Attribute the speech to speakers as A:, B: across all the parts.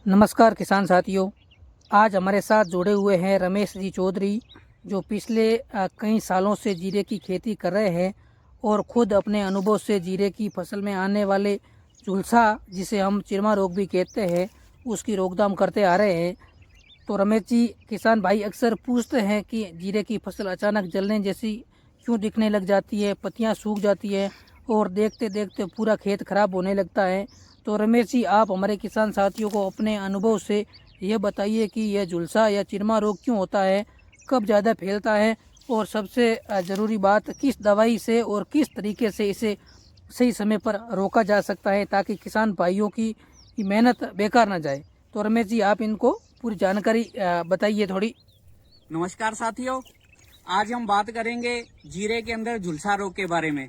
A: नमस्कार किसान साथियों। आज हमारे साथ जुड़े हुए हैं रमेश जी चौधरी, जो पिछले कई सालों से जीरे की खेती कर रहे हैं और ख़ुद अपने अनुभव से जीरे की फसल में आने वाले झुलसा, जिसे हम चिरमा रोग भी कहते हैं, उसकी रोकथाम करते आ रहे हैं। तो रमेश जी, किसान भाई अक्सर पूछते हैं कि जीरे की फसल अचानक जलने जैसी क्यों दिखने लग जाती है, पत्तियां सूख जाती है और देखते देखते पूरा खेत खराब होने लगता है। तो रमेश जी, आप हमारे किसान साथियों को अपने अनुभव से यह बताइए कि यह झुलसा या चिरमा रोग क्यों होता है, कब ज़्यादा फैलता है और सबसे ज़रूरी बात, किस दवाई से और किस तरीके से इसे सही समय पर रोका जा सकता है ताकि किसान भाइयों की मेहनत बेकार ना जाए। तो रमेश जी, आप इनको पूरी जानकारी बताइए थोड़ी।
B: नमस्कार साथियों, आज हम बात करेंगे जीरे के अंदर झुलसा रोग के बारे में।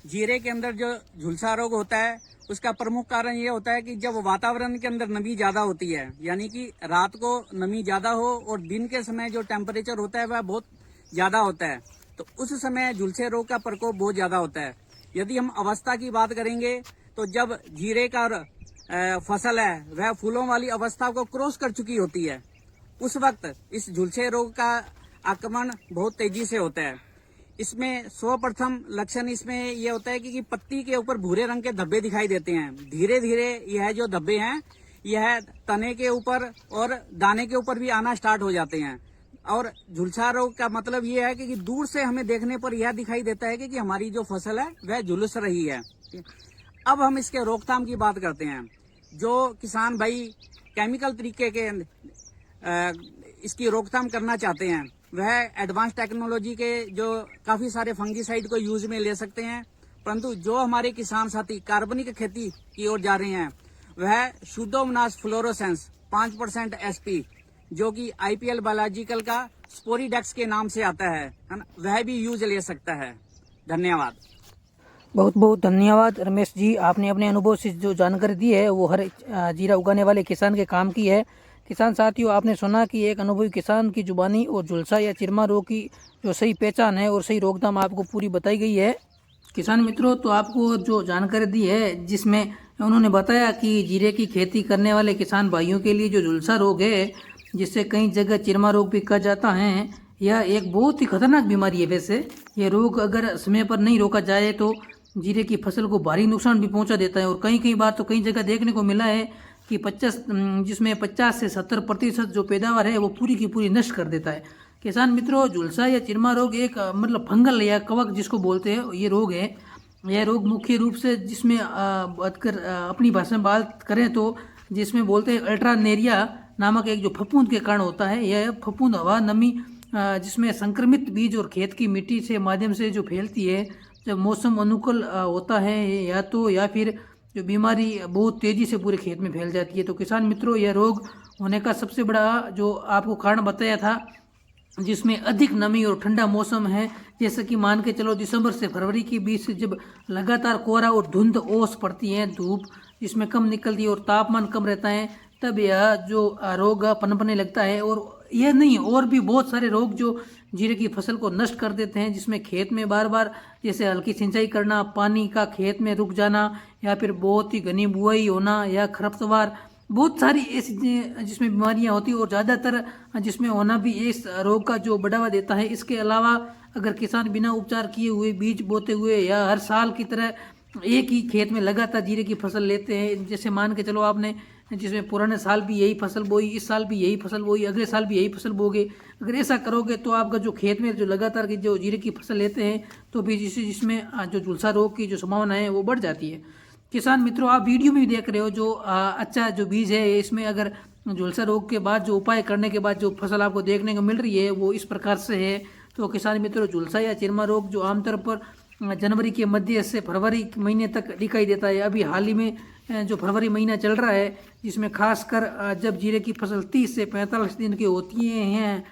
B: जीरे के अंदर जो झुलसा रोग होता है उसका प्रमुख कारण ये होता है कि जब वातावरण के अंदर नमी ज्यादा होती है, यानी कि रात को नमी ज्यादा हो और दिन के समय जो टेम्परेचर होता है वह बहुत ज्यादा होता है, तो उस समय झुलसे रोग का प्रकोप बहुत ज्यादा होता है। यदि हम अवस्था की बात करेंगे तो जब जीरे का फसल है वह फूलों वाली अवस्था को क्रॉस कर चुकी होती है, उस वक्त इस झुलसे रोग का आक्रमण बहुत तेजी से होता है। इसमें सर्वप्रथम लक्षण इसमें यह होता है कि पत्ती के ऊपर भूरे रंग के धब्बे दिखाई देते हैं। धीरे धीरे यह जो धब्बे हैं यह तने के ऊपर और दाने के ऊपर भी आना स्टार्ट हो जाते हैं। और झुलसा रोग का मतलब यह है कि दूर से हमें देखने पर यह दिखाई देता है कि हमारी जो फसल है वह झुलस रही है। अब हम इसके रोकथाम की बात करते हैं। जो किसान भाई केमिकल तरीके के इसकी रोकथाम करना चाहते हैं वह एडवांस टेक्नोलॉजी के जो काफी सारे फंगीसाइड को यूज में ले सकते हैं, परंतु जो हमारे किसान साथी कार्बनिक खेती की ओर जा रहे हैं वह सुडोमोनास फ्लोरोसेंस 5% एसपी, जो कि आईपीएल बायोलॉजिकल का स्पोरीडेक्स के नाम से आता है ना, वह भी यूज ले सकता है। धन्यवाद।
A: बहुत बहुत धन्यवाद रमेश जी, आपने अपने अनुभव से जो जानकारी दी है वो हर जीरा उगाने वाले किसान के काम की है। किसान साथियों, आपने सुना कि एक अनुभवी किसान की जुबानी और झुलसा या चिरमा रोग की जो सही पहचान है और सही रोकथाम आपको पूरी बताई गई है। किसान मित्रों, तो आपको जो जानकारी दी है जिसमें उन्होंने बताया कि जीरे की खेती करने वाले किसान भाइयों के लिए जो झुलसा रोग है, जिससे कई जगह चिरमा रोग भी कहा जाता है, यह एक बहुत ही खतरनाक बीमारी है। वैसे यह रोग अगर समय पर नहीं रोका जाए तो जीरे की फसल को भारी नुकसान भी पहुंचा देता है और कई कई बार तो कई जगह देखने को मिला है कि 50 से 70% जो पैदावार है वो पूरी की पूरी नष्ट कर देता है। किसान मित्रों, झुलसा या चिरमा रोग एक मतलब फंगल या कवक जिसको बोलते हैं ये रोग है। यह रोग मुख्य रूप से जिसमें अपनी भाषा में बात करें तो जिसमें बोलते हैं अल्ट्रानेरिया नामक एक जो फफूंद के कारण होता है। यह फफूंद हवा, नमी, जिसमें संक्रमित बीज और खेत की मिट्टी से माध्यम से जो फैलती है जब मौसम अनुकूल होता है, या फिर जो बीमारी बहुत तेज़ी से पूरे खेत में फैल जाती है। तो किसान मित्रों, यह रोग होने का सबसे बड़ा जो आपको कारण बताया था, जिसमें अधिक नमी और ठंडा मौसम है, जैसे कि मान के चलो दिसंबर से फरवरी के बीच से जब लगातार कोहरा और धुंध ओस पड़ती है, धूप जिसमें कम निकलती है और तापमान कम रहता है, तब यह जो रोग पनपने लगता है। और यह नहीं, और भी बहुत सारे रोग जो जीरे की फसल को नष्ट कर देते हैं, जिसमें खेत में बार बार जैसे हल्की सिंचाई करना, पानी का खेत में रुक जाना, या फिर बहुत ही घनी बुआई होना, या खरपतवार, बहुत सारी ऐसी जिसमें बीमारियां होती है और ज़्यादातर जिसमें होना भी इस रोग का जो बढ़ावा देता है। इसके अलावा अगर किसान बिना उपचार किए हुए, बीज बोते हुए या हर साल की तरह एक ही खेत में लगातार जीरे की फसल लेते हैं, जैसे मान के चलो आपने जिसमें पुराने साल भी यही फसल बोई, इस साल भी यही फसल बोई, अगले साल भी यही फसल बोगे, अगर ऐसा करोगे तो आपका जो खेत में जो लगातार की जो जीरे की फसल लेते हैं तो भी जिसमें जो झुलसा रोग की जो संभावना है वो बढ़ जाती है। किसान मित्रों, आप वीडियो में भी देख रहे हो जो अच्छा जो बीज है, इसमें अगर झुलसा रोग के बाद जो उपाय करने के बाद जो फसल आपको देखने को मिल रही है वो इस प्रकार से है। तो किसान मित्रों, झुलसा या चिरमा रोग जो आमतौर पर जनवरी के मध्य से फरवरी महीने तक दिखाई देता है। अभी हाल ही में जो फरवरी महीना चल रहा है, जिसमें खासकर जब जीरे की फसल 30 से 45 दिन की होती हैं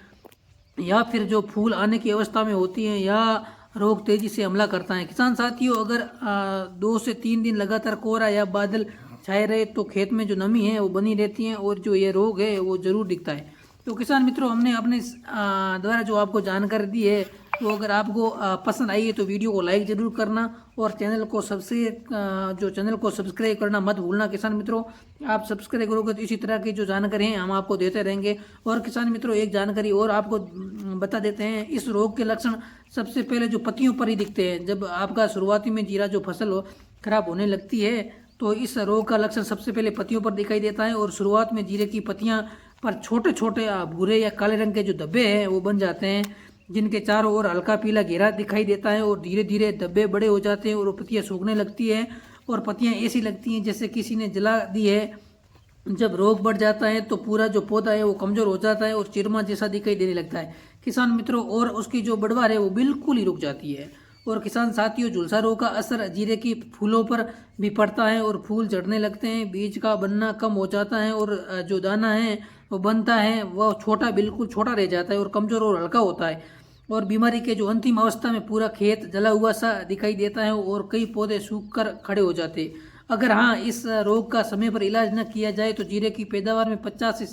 A: या फिर जो फूल आने की अवस्था में होती हैं, या रोग तेजी से हमला करता है। किसान साथियों, अगर 2 से 3 दिन लगातार कोहरा या बादल छाए रहे तो खेत में जो नमी है वो बनी रहती है और जो ये रोग है वो जरूर दिखता है। तो किसान मित्रों, हमने अपने द्वारा जो आपको जानकारी दी है तो अगर आपको पसंद आई है तो वीडियो को लाइक ज़रूर करना और चैनल को चैनल को सब्सक्राइब करना मत भूलना। किसान मित्रों, आप सब्सक्राइब करोगे तो इसी तरह की जो जानकारी है हम आपको देते रहेंगे। और किसान मित्रों, एक जानकारी और आपको बता देते हैं, इस रोग के लक्षण सबसे पहले जो पत्तियों पर ही दिखते हैं। जब आपका शुरुआती में जीरा जो फसल खराब होने लगती है तो इस रोग का लक्षण सबसे पहले पत्तियों पर दिखाई देता है और शुरुआत में जीरे की पत्तियां पर छोटे छोटे भूरे या काले रंग के जो धब्बे हैं वो बन जाते हैं, जिनके चारों ओर हल्का पीला घेरा दिखाई देता है और धीरे धीरे धब्बे बड़े हो जाते हैं और पत्तियां सूखने लगती है और पत्तियां ऐसी लगती हैं जैसे किसी ने जला दी है। जब रोग बढ़ जाता है तो पूरा जो पौधा है वो कमजोर हो जाता है और चिरमा जैसा दिखाई देने लगता है किसान मित्रों, और उसकी जो बढ़वार है वो बिल्कुल ही रुक जाती है। और किसान साथियों, झुलसा रोग का असर जीरे की फूलों पर भी पड़ता है और फूल झड़ने लगते हैं, बीज का बनना कम हो जाता है और जो दाना है वो बनता है वह छोटा, बिल्कुल छोटा रह जाता है और कमजोर और हल्का होता है। और बीमारी के जो अंतिम अवस्था में पूरा खेत जला हुआ सा दिखाई देता है और कई पौधे सूख कर खड़े हो जाते हैं। अगर हाँ, इस रोग का समय पर इलाज न किया जाए तो जीरे की पैदावार में 50 से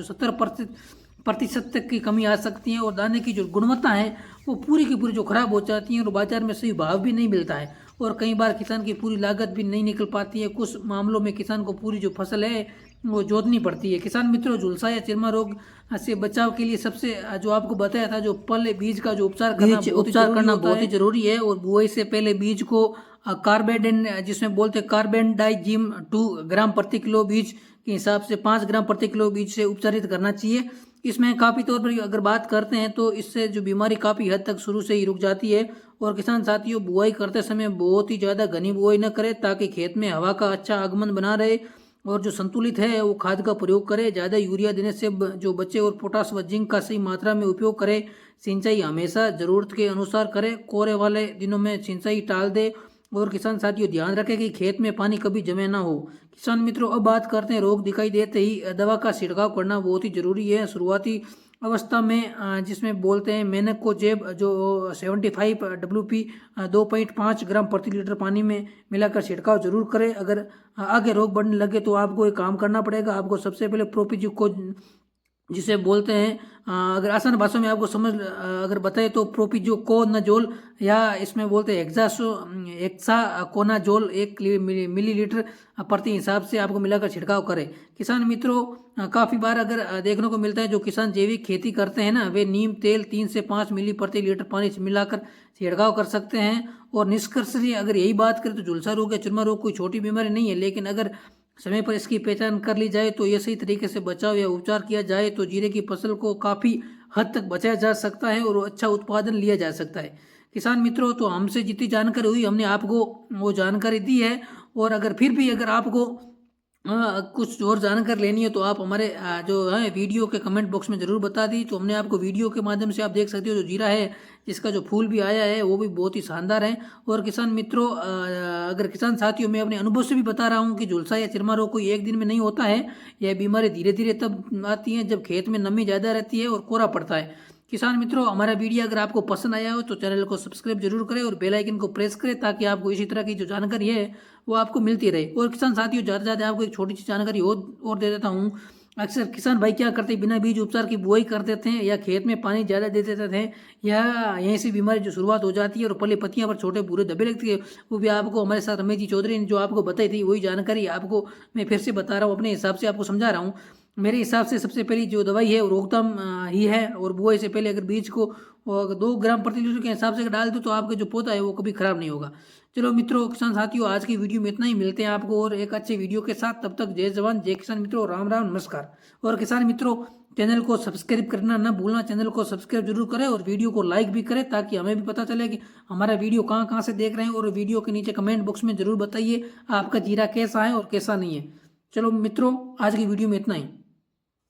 A: 70% तक की कमी आ सकती है और दाने की जो गुणवत्ता है वो पूरी की पूरी जो खराब हो जाती है और बाजार में सही भाव भी नहीं मिलता है और कई बार किसान की पूरी लागत भी नहीं निकल पाती है। कुछ मामलों में किसान को पूरी जो फसल है वो जोतनी पड़ती है। किसान मित्रों, झुलसा या चिरमा रोग से बचाव के लिए सबसे जो आपको बताया था, जो पहले बीज का जो उपचार करना बहुत ही जरूरी है और बुआई से पहले बीज को कार्बेडेन, जिसमें बोलते हैं कार्बेंडाइजिम 2 ग्राम प्रति किलो बीज के हिसाब से 5 ग्राम प्रति किलो बीज से उपचारित करना चाहिए। इसमें काफ़ी तौर पर अगर बात करते हैं तो इससे जो बीमारी काफ़ी हद तक शुरू से ही रुक जाती है। और किसान साथियों, बुआई करते समय बहुत ही ज़्यादा घनी बुआई न करें ताकि खेत में हवा का अच्छा आगमन बना रहे और जो संतुलित है वो खाद का प्रयोग करें। ज़्यादा यूरिया देने से जो बचे और पोटास व जिंक का सही मात्रा में उपयोग करें। सिंचाई हमेशा ज़रूरत के अनुसार करें, कोरे वाले दिनों में सिंचाई टाल दे। और किसान साथियों, ध्यान रखें कि खेत में पानी कभी जमे ना हो। किसान मित्रों, अब बात करते हैं रोग दिखाई देते ही दवा का छिड़काव करना बहुत ही जरूरी है। शुरुआती अवस्था में जिसमें बोलते हैं मेनकोजेब जो 75 WP 2.5 ग्राम प्रति लीटर पानी में मिलाकर छिड़काव जरूर करें। अगर आगे रोग बढ़ने लगे तो आपको एक काम करना पड़ेगा। आपको सबसे पहले प्रोपिजिक को, जिसे बोलते हैं अगर आसान भाषा में आपको समझ अगर बताए तो प्रोपिजोकोनाजोल या इसमें बोलते हैं हेक्साकोनाजोल 1 मिलीलीटर प्रति हिसाब से आपको मिलाकर छिड़काव करें। किसान मित्रों, काफ़ी बार अगर देखने को मिलता है जो किसान जैविक खेती करते हैं ना, वे नीम तेल 3 से 5 मिली प्रति लीटर पानी से मिलाकर छिड़काव कर सकते हैं। और निष्कर्ष से अगर यही बात करें तो झुलसा रोग या चिरमा रोग कोई छोटी बीमारी नहीं है, लेकिन अगर समय पर इसकी पहचान कर ली जाए तो यह सही तरीके से बचाव या उपचार किया जाए तो जीरे की फसल को काफ़ी हद तक बचाया जा सकता है और अच्छा उत्पादन लिया जा सकता है। किसान मित्रों, तो हमसे जितनी जानकारी हुई हमने आपको वो जानकारी दी है। और अगर फिर भी अगर आपको कुछ और जानकारी लेनी है तो आप हमारे जो है वीडियो के कमेंट बॉक्स में ज़रूर बता दी। तो हमने आपको वीडियो के माध्यम से आप देख सकते हो जो जीरा है इसका जो फूल भी आया है वो भी बहुत ही शानदार है। और किसान मित्रों, अगर किसान साथियों, मैं अपने अनुभव से भी बता रहा हूँ कि झुलसा या चिरमा रोग कोई एक दिन में नहीं होता है। यह बीमारी धीरे धीरे तब आती है जब खेत में नमी ज़्यादा रहती है और कोहरा पड़ता है। किसान मित्रों, हमारा वीडियो अगर आपको पसंद आया हो तो चैनल को सब्सक्राइब जरूर करें और बेल आइकन को प्रेस करें ताकि आपको इसी तरह की जो जानकारी है वो आपको मिलती रहे। और किसान साथियों, ज़्यादा से ज़्यादा आपको एक छोटी सी जानकारी और दे देता हूँ। अक्सर किसान भाई क्या करते हैं, बिना बीज उपचार की बुआई कर देते हैं या खेत में पानी ज़्यादा दे देते थे या यहीं से बीमारी जो शुरुआत हो जाती है और पहले पत्तियां पर छोटे भूरे धब्बे लगती है। वो भी आपको हमारे साथ रमेश जी चौधरी ने जो आपको बताई थी वही जानकारी आपको मैं फिर से बता रहा हूँ, अपने हिसाब से आपको समझा रहा हूँ। मेरे हिसाब से सबसे पहली जो दवाई है वो रोकथाम ही है। और बुआई से पहले अगर बीज को 2 ग्राम प्रति लीटर के हिसाब से डाल दो तो आपका जो पौधा है वो कभी खराब नहीं होगा। चलो मित्रों, किसान साथियों, आज की वीडियो में इतना ही। मिलते हैं आपको और एक अच्छे वीडियो के साथ। तब तक जय जवान जय किसान मित्रों, राम राम नमस्कार। और किसान मित्रों, चैनल को सब्सक्राइब करना ना भूलना, चैनल को सब्सक्राइब जरूर करें और वीडियो को लाइक भी करें ताकि हमें भी पता चले कि हमारा वीडियो कहाँ कहाँ से देख रहे हैं। और वीडियो के नीचे कमेंट बॉक्स में जरूर बताइए आपका जीरा कैसा है और कैसा नहीं है। चलो मित्रों, आज की वीडियो में इतना ही।